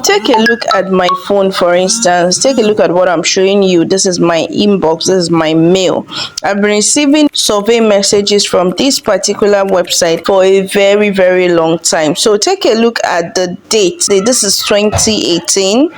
take a look at my phone, for instance. Take a look at what I'm showing you. This is my inbox. This is my mail. I've been receiving survey messages from this particular website for a very, very long time. So take a look at the date. This is 2018.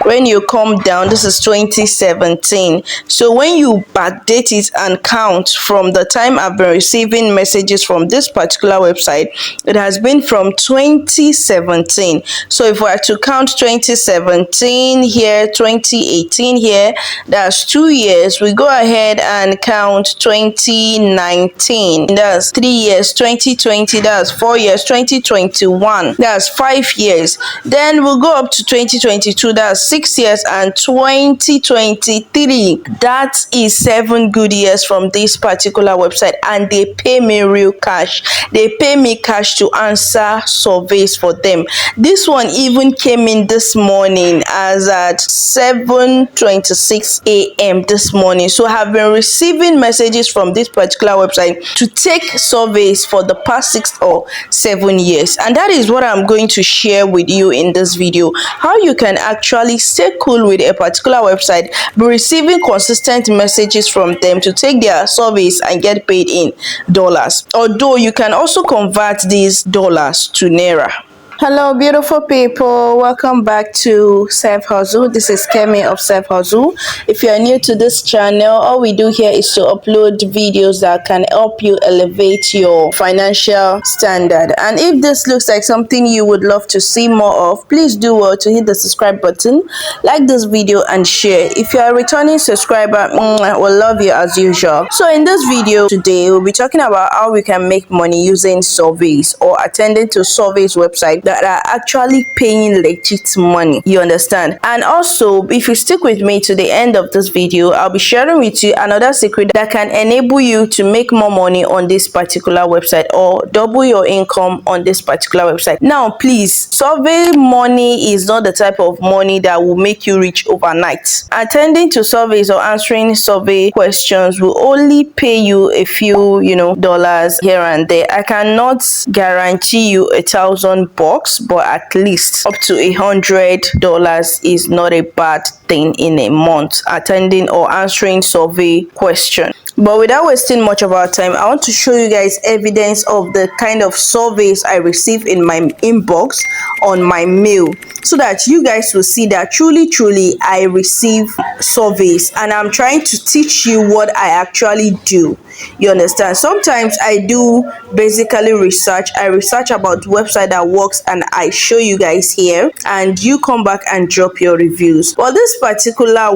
When you come down, this is 2017. So when you backdate it and count from the time I've been receiving messages from this particular website, it has been from 2017. So if we are to count 2017 here, 2018 here, that's 2 years. We go ahead and count 2019, that's 3 years. 2020, that's 4 years. 2021, that's 5 years. Then we'll go up to 2022, that's 6 years. And 2023, that is 7 good years from this particular website, and they pay me real cash. They pay me cash to answer surveys for them. This one even came in this morning as at 7:26 a.m. this morning. So I have been receiving messages from this particular website to take surveys for the past 6 or 7 years, and that is what I'm going to share with you in this video. How you can actually stay cool with a particular website, be receiving consistent messages from them to take their surveys and get paid in dollars, although you can also convert these dollars to naira. Hello beautiful people, welcome back to Self Hustle. This is Kemi of Self Hustle. If you are new to this channel, all we do here is to upload videos that can help you elevate your financial standard. And if this looks like something you would love to see more of, please do well to hit the subscribe button, like this video and share. If you are a returning subscriber, we'll love you as usual. So in this video today, we'll be talking about how we can make money using surveys or attending to surveys website that are actually paying legit money, you understand. And also, if you stick with me to the end of this video, I'll be sharing with you another secret that can enable you to make more money on this particular website or double your income on this particular website. Now please, survey money is not the type of money that will make you rich overnight. Attending to surveys or answering survey questions will only pay you a few dollars here and there. I cannot guarantee you $1,000, but at least up to $100 is not a bad thing in a month attending or answering survey question. But without wasting much of our time, I want to show you guys evidence of the kind of surveys I receive in my inbox on my mail, so that you guys will see that truly I receive surveys, and I'm trying to teach you what I actually do. You understand? Sometimes I do basically research. I research about website that works and I show you guys here, and you come back and drop your reviews. Well, this particular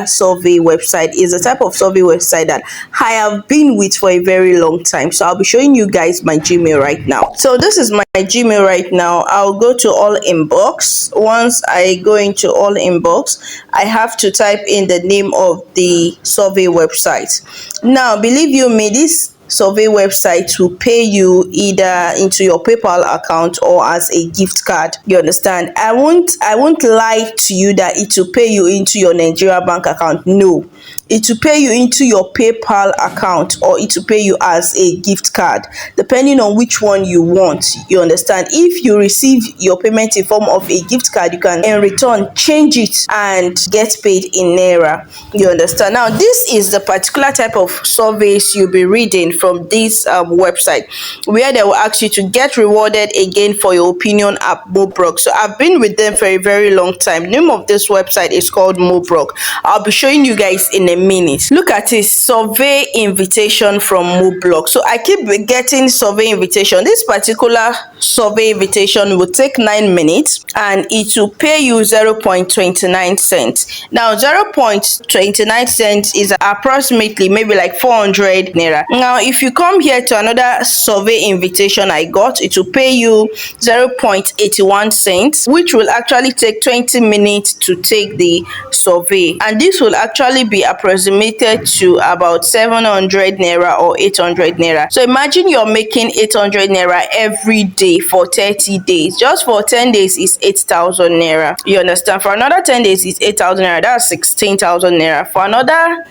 survey website is a type of survey website that I have been with for a very long time. So I'll be showing you guys my Gmail right now. So this is my Gmail right now. I'll go to all inbox. Once I go into all inbox, I have to type in the name of the survey website. Now, believe you me, this survey website will pay you either into your PayPal account or as a gift card. You understand? I won't lie to you that it will pay you into your Nigeria bank account. No, it will pay you into your PayPal account, or it will pay you as a gift card, depending on which one you want. You understand? If you receive your payment in form of a gift card, you can in return change it and get paid in naira. You understand? Now, this is the particular type of surveys you'll be reading from this website, where they will ask you to get rewarded again for your opinion at Mobrok. So I've been with them for a very long time. The name of this website is called Mobrok. I'll be showing you guys in a minute. Look at this survey invitation from Mobrok. So I keep getting survey invitation. This particular survey invitation will take 9 minutes and it will pay you 0.29 cents. Now 0.29 cents is approximately maybe like 400 naira. Now if you come here to another survey invitation I got, it will pay you 0.81 cents, which will actually take 20 minutes to take the survey, and this will actually be approximated to about 700 naira or 800 naira. So imagine you're making 800 naira every day for 30 days. Just for 10 days is 8,000 naira. You understand? For another 10 days is 8,000 naira. That's 16,000 naira. For another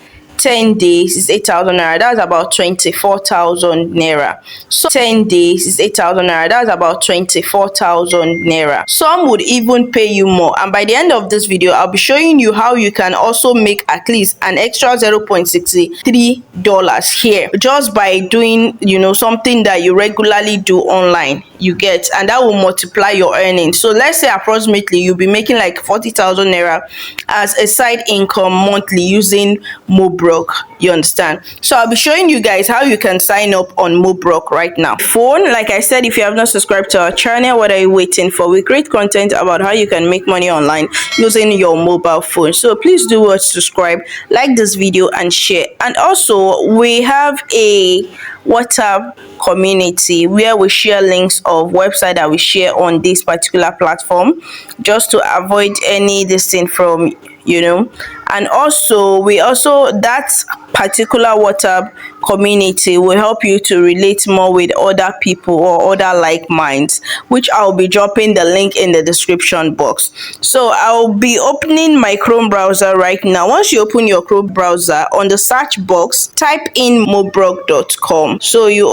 10 days is 8,000 naira. That's about 24,000 naira. So 10 days is 8,000 naira. That's about 24,000 naira. Some would even pay you more, and by the end of this video I'll be showing you how you can also make at least an extra $0.63 here just by doing, you know, something that you regularly do online, you get, and that will multiply your earnings. So let's say approximately you'll be making like 40,000 naira as a side income monthly using Mobrok, you understand? So I'll be showing you guys how you can sign up on Mobrok right now. Phone, like I said, if you have not subscribed to our channel, what are you waiting for? We create content about how you can make money online using your mobile phone. So please do watch, subscribe, like this video and share. And also we have a WhatsApp community where we share links of website that we share on this particular platform, just to avoid any this thing from, you know. And also that particular WhatsApp community will help you to relate more with other people or other like minds, which I'll be dropping the link in the description box. So I'll be opening my Chrome browser right now. Once you open your Chrome browser, on the search box type in mobrok.com. so you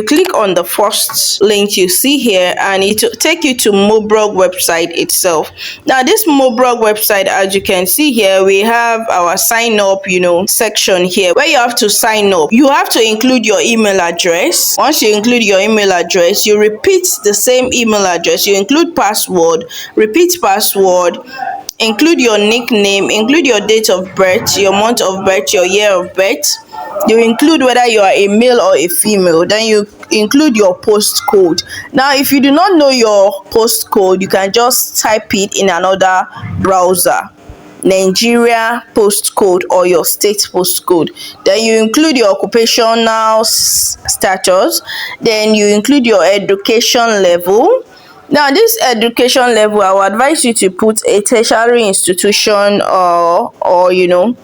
click on the first link you see here and it will take you to Mobrok website itself. Now this Mobrok website, as you can see here, we have our sign up, you know, section here where you have to sign up. You have to include your email address. Once you include your email address, you repeat the same email address, you include password, repeat password, include your nickname, include your date of birth, your month of birth, your year of birth. You include whether you are a male or a female. Then you include your postcode. Now if you do not know your postcode, you can just type it in another browser, Nigeria postcode or your state postcode. Then you include your occupational status. Then you include your education level. Now this education level, I would advise you to put a tertiary institution or you know,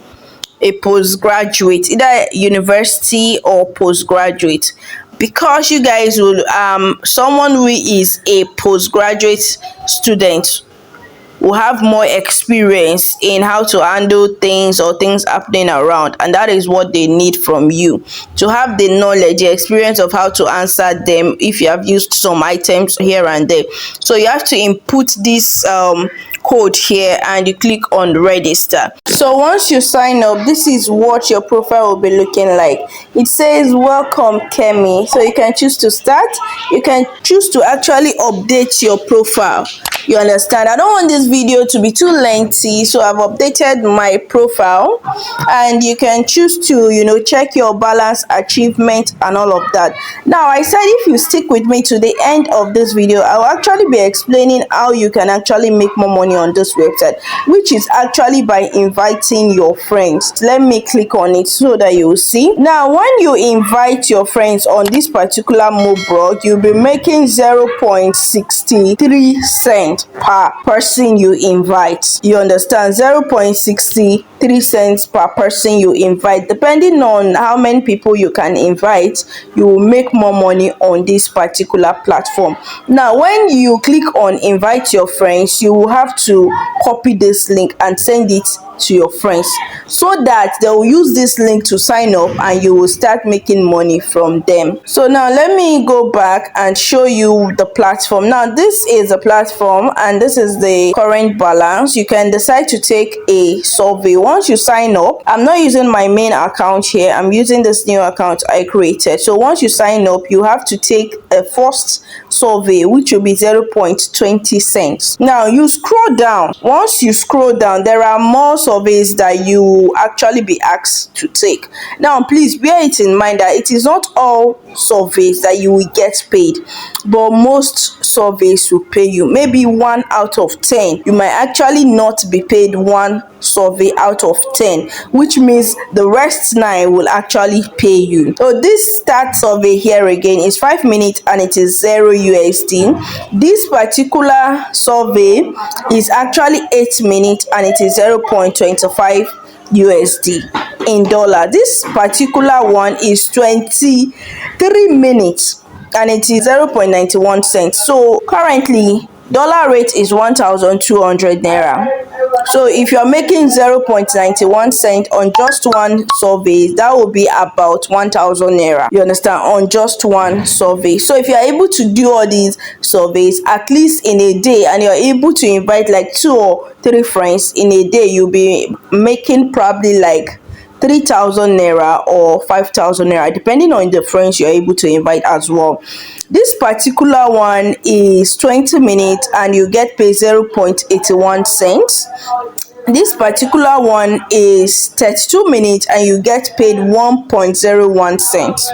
a postgraduate, either university or postgraduate, because you guys will someone who is a postgraduate student will have more experience in how to handle things or things happening around, and that is what they need from you, to have the knowledge, the experience of how to answer them if you have used some items here and there. So you have to input this code here and you click on register. So once you sign up, this is what your profile will be looking like. It says welcome Kemi. So you can choose to start, you can choose to actually update your profile, you understand? I don't want this video to be too lengthy, so I've updated my profile, and you can choose to, you know, check your balance, achievement and all of that. Now I said if you stick with me to the end of this video, I will actually be explaining how you can actually make more money on this website, which is actually by inviting your friends. Let me click on it so that you will see. Now when you invite your friends on this particular Mobrok, you'll be making 0.63 cents per person you invite, you understand? 0.63 cents per person you invite. Depending on how many people you can invite, you will make more money on this particular platform. Now when you click on invite your friends, you will have to copy this link and send it to your friends so that they will use this link to sign up and you will start making money from them. So now let me go back and show you the platform. Now this is the platform and this is the current balance. You can decide to take a survey. Once you sign up, I'm not using my main account here, I'm using this new account I created. So once you sign up, you have to take a first survey, which will be 0.20 cents. Now you scroll down. Once you scroll down, there are more surveys that you will actually be asked to take. Now please bear it in mind that it is not all surveys that you will get paid, but most surveys will pay you. Maybe 1 out of 10, you might actually not be paid 1 survey out of 10, which means the rest 9 will actually pay you. So this start survey here again is 5 minutes and it is 0 USD. This particular survey is actually 8 minutes and it is 0.25 USD in dollar. This particular one is 23 minutes and it is 0.91 cents. So currently dollar rate is 1,200 naira. So if you're making 0.91 cent on just one survey, that will be about 1,000 naira. You understand? On just one survey. So if you're able to do all these surveys at least in a day, and you're able to invite like 2 or 3 friends in a day, you'll be making probably like 3,000 naira or 5,000 naira, depending on the friends you're able to invite as well. This particular one is 20 minutes and you get paid 0.81 cents. This particular one is 32 minutes and you get paid 1.01 cents.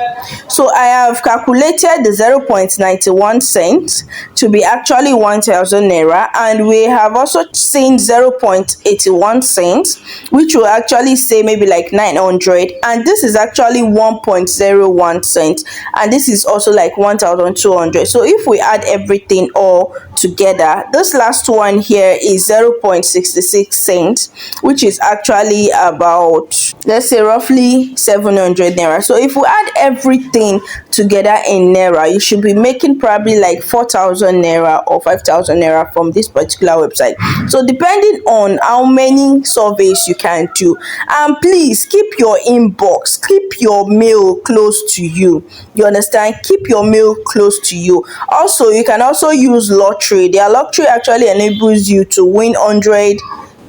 So I have calculated the 0.91 cents to be actually 1,000 naira, and we have also seen 0.81 cents, which will actually say maybe like 900, and this is actually 1.01 cents, and this is also like 1,200. So if we add everything all together, this last one here is 0.66 cents, which is actually about, let's say, roughly 700 naira. So if we add everything together in naira, you should be making probably like 4,000 naira or 5,000 naira from this particular website. So depending on how many surveys you can do, and please keep your inbox, keep your mail close to you. You understand? Keep your mail close to you. Also, you can also use lottery. Their lottery actually enables you to win 100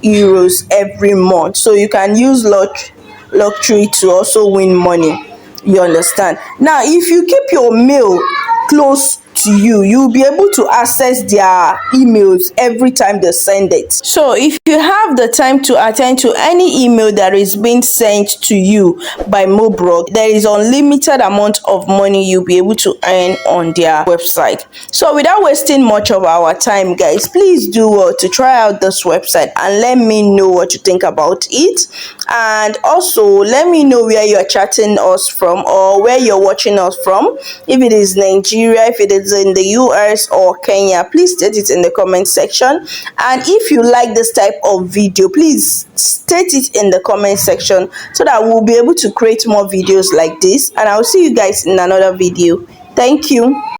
euros every month, so you can use lottery to also win money. You understand? Now if you keep your mail close to you, you'll be able to access their emails every time they send it. So if you have the time to attend to any email that is being sent to you by Mobrog, there is unlimited amount of money you'll be able to earn on their website. So without wasting much of our time, guys, please do well to try out this website and let me know what you think about it. And also let me know where you're chatting us from or where you're watching us from. If it is Nigeria, if it is in the US or Kenya, please state it in the comment section. And if you like this type of video, please state it in the comment section so that we'll be able to create more videos like this. And I'll see you guys in another video. Thank you.